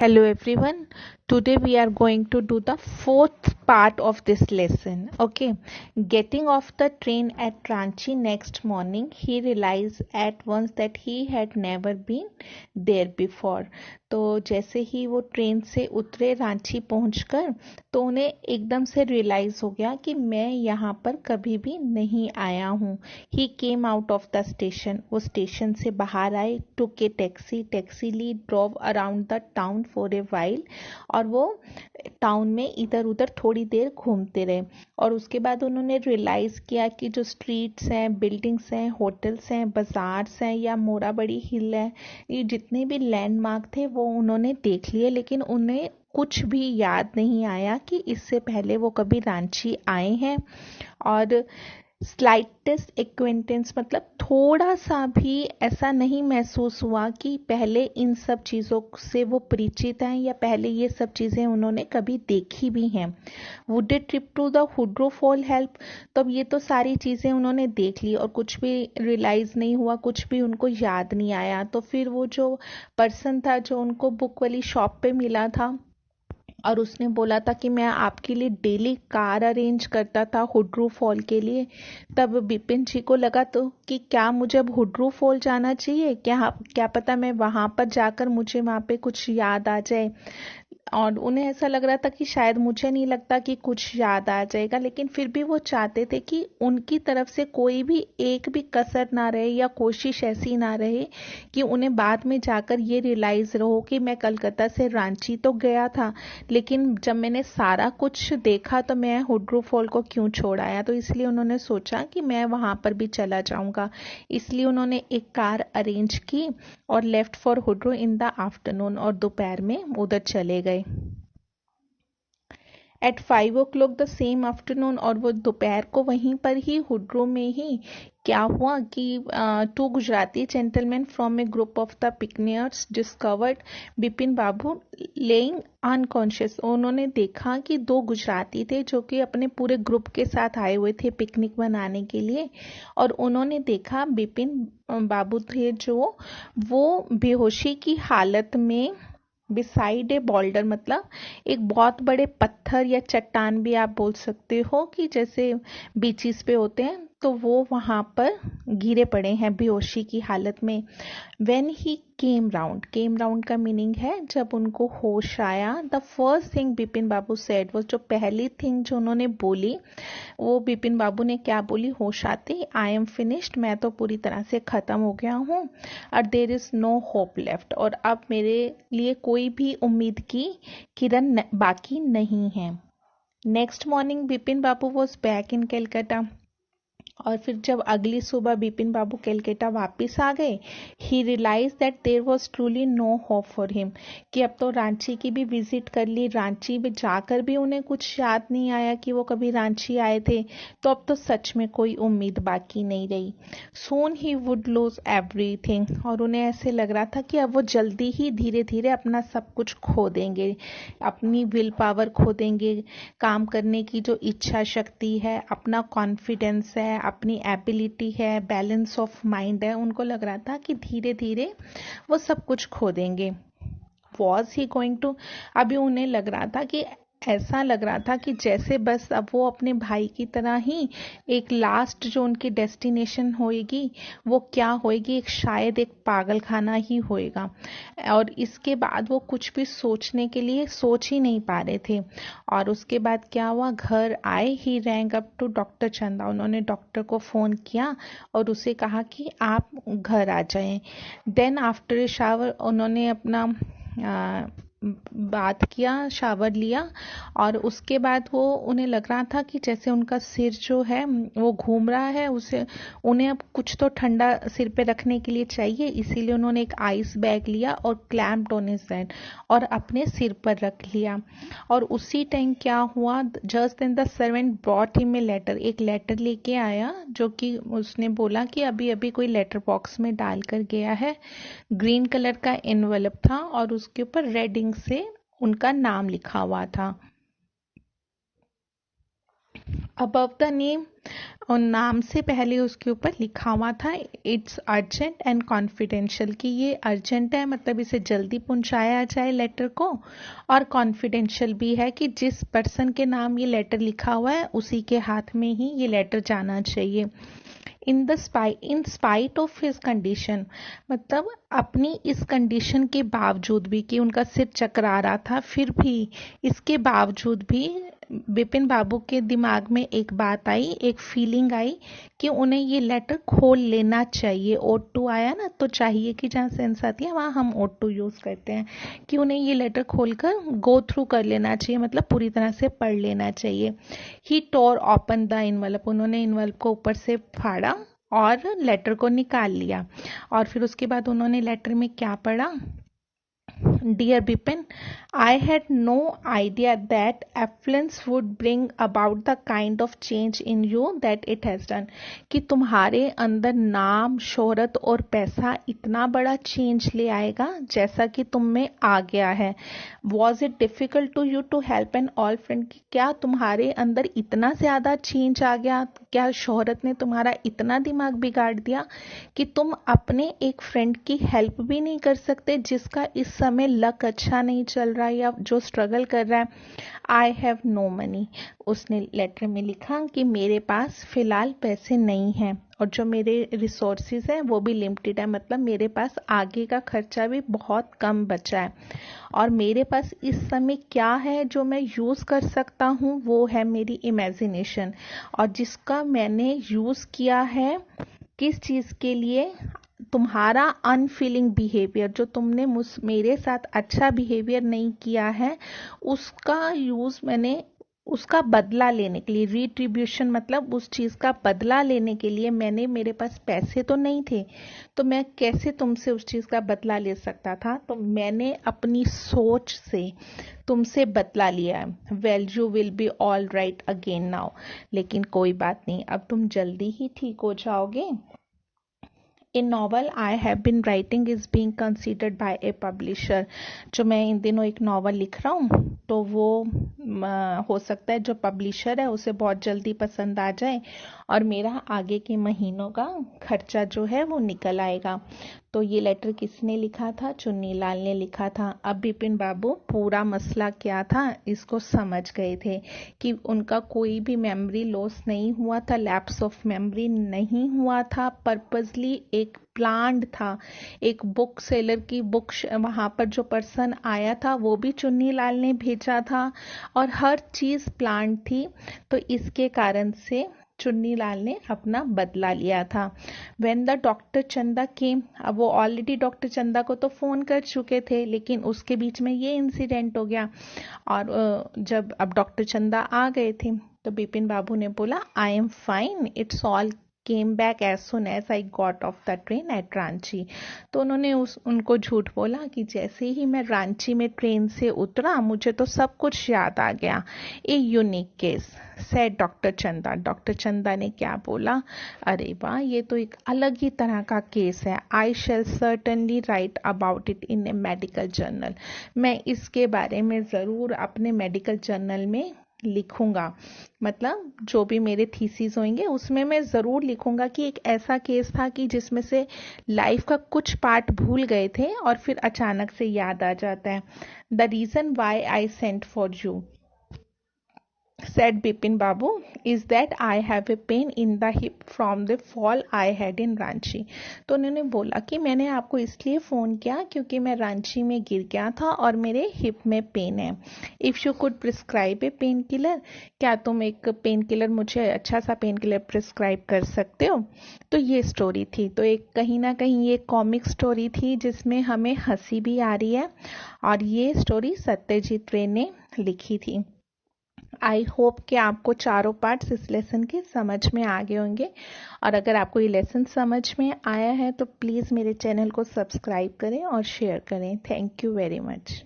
Hello everyone. Today we are going to do the fourth part of this lesson. Okay. Getting off the train at Ranchi next morning, he realized at once that he had never been there before. तो जैसे ही वो train से उतरे रांची पहुंचकर तो उन्हें एकदम से रियलाइज हो गया कि मैं यहाँ पर कभी भी नहीं आया हूँ. He came out of the station. वो स्टेशन से बाहर आए, टुक ए टैक्सी ली, drove around the town for a while. और वो टाउन में इधर उधर थोड़ी देर घूमते रहे. और उसके बाद उन्होंने रियलाइज किया कि जो स्ट्रीट्स हैं, बिल्डिंग्स हैं, होटल्स हैं, बाजार्स हैं या मोराबड़ी हिल है, ये जितने भी लैंडमार्क थे वो उन्होंने देख लिए, लेकिन उन्हें कुछ भी याद नहीं आया कि इससे पहले वो कभी रांची आए हैं. और स्लाइटेस्ट एक्वेंटेंस मतलब थोड़ा सा भी ऐसा नहीं महसूस हुआ कि पहले इन सब चीज़ों से वो परिचित हैं या पहले ये सब चीज़ें उन्होंने कभी देखी भी हैं. Would a trip to the Hundru fall help. तब ये तो सारी चीज़ें उन्होंने देख ली और कुछ भी रियलाइज़ नहीं हुआ, कुछ भी उनको याद नहीं आया. तो फिर वो जो पर्सन था जो उनको बुक वाली शॉप पे मिला था और उसने बोला था कि मैं आपके लिए डेली कार अरेंज करता था हुड्रू फॉल के लिए, तब बिपिन जी को लगा तो कि क्या मुझे अब हुड्रू फॉल जाना चाहिए, क्या पता मैं वहां पर जाकर मुझे वहां पे कुछ याद आ जाए. और उन्हें ऐसा लग रहा था कि शायद मुझे नहीं लगता कि कुछ याद आ जाएगा, लेकिन फिर भी वो चाहते थे कि उनकी तरफ से कोई भी एक भी कसर ना रहे या कोशिश ऐसी ना रहे कि उन्हें बाद में जाकर ये रियलाइज रहो कि मैं कलकत्ता से रांची तो गया था, लेकिन जब मैंने सारा कुछ देखा तो मैं हुड्रू फॉल को क्यों छोड़ आया. तो इसलिए उन्होंने सोचा कि मैं वहां पर भी चला जाऊंगा. इसलिए उन्होंने एक कार अरेंज की और left for Hundru in the afternoon. और दोपहर में उधर चले गए eight 5 o'clock the same afternoon. और वो दोपहर को वहीं पर ही हुड्रो में ही क्या हुआ कि two Gujarati gentleman from a group of the picnickers discovered Bipin Babu lying unconscious. उन्होंने देखा कि दो गुजराती थे जो कि अपने पूरे ग्रुप के साथ आए हुए थे पिकनिक मनाने के लिए, और उन्होंने देखा बिपिन बाबू थे जो वो बेहोशी की हालत में बिसाइड ए बॉल्डर मतलब एक बहुत बड़े पत्थर या चट्टान भी आप बोल सकते हो कि जैसे बीचीज पे होते हैं, तो वो वहां पर गिरे पड़े हैं बेहोशी की हालत में. वेन ही केम राउंड का मीनिंग है जब उनको होश आया. The first thing Bipin Babu said वो जो पहली थिंग जो उन्होंने बोली, वो बिपिन बाबू ने क्या बोली होश आते, आई एम फिनिश्ड. मैं तो पूरी तरह से खत्म हो गया हूँ. और there is no hope left. और अब मेरे लिए कोई भी उम्मीद की किरण बाकी नहीं है. Next morning Bipin Babu was back in Calcutta. और फिर जब अगली सुबह बिपिन बाबू कलकत्ता वापस आ गए, he realise that there was truly no hope for him. कि अब तो रांची की भी विजिट कर ली, रांची में जाकर भी उन्हें कुछ याद नहीं आया कि वो कभी रांची आए थे, तो अब तो सच में कोई उम्मीद बाकी नहीं रही. सून ही वुड लूज एवरीथिंग. और उन्हें ऐसे लग रहा था कि अब वो जल्दी ही धीरे धीरे अपना सब कुछ खो देंगे, अपनी विल पावर खो देंगे, काम करने की जो इच्छा शक्ति है, अपना कॉन्फिडेंस है, अपनी एबिलिटी है, बैलेंस ऑफ माइंड है. उनको लग रहा था कि धीरे धीरे वो सब कुछ खो देंगे. Was he going to. अभी उन्हें लग रहा था कि ऐसा लग रहा था कि जैसे बस अब वो अपने भाई की तरह ही एक लास्ट जो उनकी डेस्टिनेशन होएगी वो क्या होएगी, एक शायद एक पागल खाना ही होएगा. और इसके बाद वो कुछ भी सोचने के लिए सोच ही नहीं पा रहे थे. और उसके बाद क्या हुआ, घर आए ही रैंग अप टू डॉक्टर चंदा. उन्होंने डॉक्टर को फ़ोन किया और उसे कहा कि आप घर आ जाएं. देन आफ्टर ए शावर उन्होंने अपना बात किया, शावर लिया. और उसके बाद वो उन्हें लग रहा था कि जैसे उनका सिर जो है वो घूम रहा है, उसे उन्हें अब कुछ तो ठंडा सिर पे रखने के लिए चाहिए. इसीलिए उन्होंने एक आइस बैग लिया और क्लैम्प्ड ऑन हिज हेड और अपने सिर पर रख लिया. और उसी टाइम क्या हुआ, just then the servant brought him a letter. एक लेटर लेके आया जो कि उसने बोला कि अभी अभी कोई लेटर बॉक्स में डाल कर गया है. ग्रीन कलर का एनवेलप था और उसके ऊपर रेड इंक से उनका नाम लिखा हुआ था. अबव द नेम, और नाम से पहले उसके ऊपर लिखा हुआ था इट्स अर्जेंट एंड कॉन्फिडेंशियल, कि ये अर्जेंट है मतलब इसे जल्दी पहुंचाया जाए लेटर को, और कॉन्फिडेंशियल भी है कि जिस पर्सन के नाम ये लेटर लिखा हुआ है उसी के हाथ में ही ये लेटर जाना चाहिए। In spite of his condition, मतलब अपनी इस कंडीशन के बावजूद भी कि उनका सिर चकरा रहा था, फिर भी इसके बावजूद भी विपिन बाबू के दिमाग में एक बात आई, एक फीलिंग आई कि उन्हें ये लेटर खोल लेना चाहिए। ओट टू आया ना, तो चाहिए कि जहाँ सेंस आती है वहाँ हम ओट टू यूज़ करते हैं, कि उन्हें ये लेटर खोलकर गो थ्रू कर लेना चाहिए, मतलब पूरी तरह से पढ़ लेना चाहिए। ही टोर ओपन द इनवलप, उन्होंने इनवलप को ऊपर से फाड़ा और लेटर को निकाल लिया। और फिर उसके बाद उन्होंने लेटर में क्या पढ़ा? Dear Bipin, I had no idea that affluence would bring about the kind of change in you that it has done. कि तुम्हारे अंदर नाम, शोहरत और पैसा इतना बड़ा चेंज ले आएगा जैसा कि तुम में आ गया है। Was it difficult to you to help an old friend? कि क्या तुम्हारे अंदर इतना ज़्यादा चेंज आ गया? क्या शोहरत ने तुम्हारा इतना दिमाग बिगाड़ दिया कि तुम अपने एक फ्रेंड की हेल्प भी नहीं कर सकते जिसका इस समय लक अच्छा नहीं चल रहा या जो स्ट्रगल कर रहा है? आई हैव नो मनी, उसने लेटर में लिखा कि मेरे पास फिलहाल पैसे नहीं हैं और जो मेरे रिसोर्सेज हैं वो भी लिमिटेड है, मतलब मेरे पास आगे का खर्चा भी बहुत कम बचा है। और मेरे पास इस समय क्या है जो मैं यूज़ कर सकता हूँ, वो है मेरी इमेजिनेशन, और जिसका मैंने यूज़ किया है किस चीज़ के लिए? तुम्हारा अनफीलिंग बिहेवियर, जो तुमने मेरे साथ अच्छा बिहेवियर नहीं किया है उसका यूज़ मैंने उसका बदला लेने के लिए, रिट्रीब्यूशन मतलब उस चीज़ का बदला लेने के लिए मैंने, मेरे पास पैसे तो नहीं थे तो मैं कैसे तुमसे उस चीज़ का बदला ले सकता था, तो मैंने अपनी सोच से तुमसे बदला लिया है। Well you will be all right again now, लेकिन कोई बात नहीं, अब तुम जल्दी ही ठीक हो जाओगे। ए novel I have been writing is being considered bye a publisher, जो मैं इन दिनों एक नॉवल लिख रहा हूँ तो वो हो सकता है जो पब्लिशर है उसे बहुत जल्दी पसंद आ जाए और मेरा आगे के महीनों का खर्चा जो है वो निकल आएगा। तो ये लेटर किसने लिखा था? चुन्नीलाल ने लिखा था। अब बिपिन बाबू पूरा मसला क्या था इसको समझ गए थे कि उनका कोई भी मेमोरी लॉस नहीं हुआ था, लैप्स ऑफ मेमोरी नहीं हुआ था, पर्पसली एक प्लान्ड था। एक बुक सेलर की बुक वहाँ पर जो पर्सन आया था वो भी चुन्नीलाल ने भेजा था और हर चीज़ प्लान्ड थी, तो इसके कारण से चुन्नीलाल ने अपना बदला लिया था। व्हेन द डॉक्टर चंदा केम, अब वो ऑलरेडी डॉक्टर चंदा को तो फ़ोन कर चुके थे लेकिन उसके बीच में ये इंसिडेंट हो गया और जब अब डॉक्टर चंदा आ गए थे तो बिपिन बाबू ने बोला I am fine, it's all came back as soon as I got off the train at Ranchi. तो उन्होंने उनको झूठ बोला कि जैसे ही मैं रांची में ट्रेन से उतरा मुझे तो सब कुछ याद आ गया। A unique case said doctor चंदा। डॉक्टर चंदा ने क्या बोला? अरे वाह, ये तो एक अलग ही तरह का केस है। I shall certainly write about it in a medical journal. मैं इसके बारे में ज़रूर अपने मेडिकल जर्नल में लिखूंगा, मतलब जो भी मेरे थीसिस होंगे उसमें मैं ज़रूर लिखूंगा कि एक ऐसा केस था कि जिसमें से लाइफ का कुछ पार्ट भूल गए थे और फिर अचानक से याद आ जाता है। The reason why I sent for you said Bipin Babu is that I have a pain in the hip from the fall I had in Ranchi। तो उन्होंने बोला कि मैंने आपको इसलिए फ़ोन किया क्योंकि मैं रांची में गिर गया था और मेरे हिप में पेन है। If you could prescribe A pain killer, क्या तुम एक पेन किलर मुझे अच्छा सा पेन किलर प्रिस्क्राइब कर सकते हो? तो ये स्टोरी थी, तो एक कहीं ना कहीं ये कॉमिक स्टोरी थी जिसमें हमें हंसी भी आ रही है और ये स्टोरी सत्यजीत रे ने लिखी थी। आई होप कि आपको चारों पार्ट्स इस लेसन के समझ में आ गए होंगे और अगर आपको ये लेसन समझ में आया है तो प्लीज़ मेरे चैनल को सब्सक्राइब करें और शेयर करें। Thank you very much.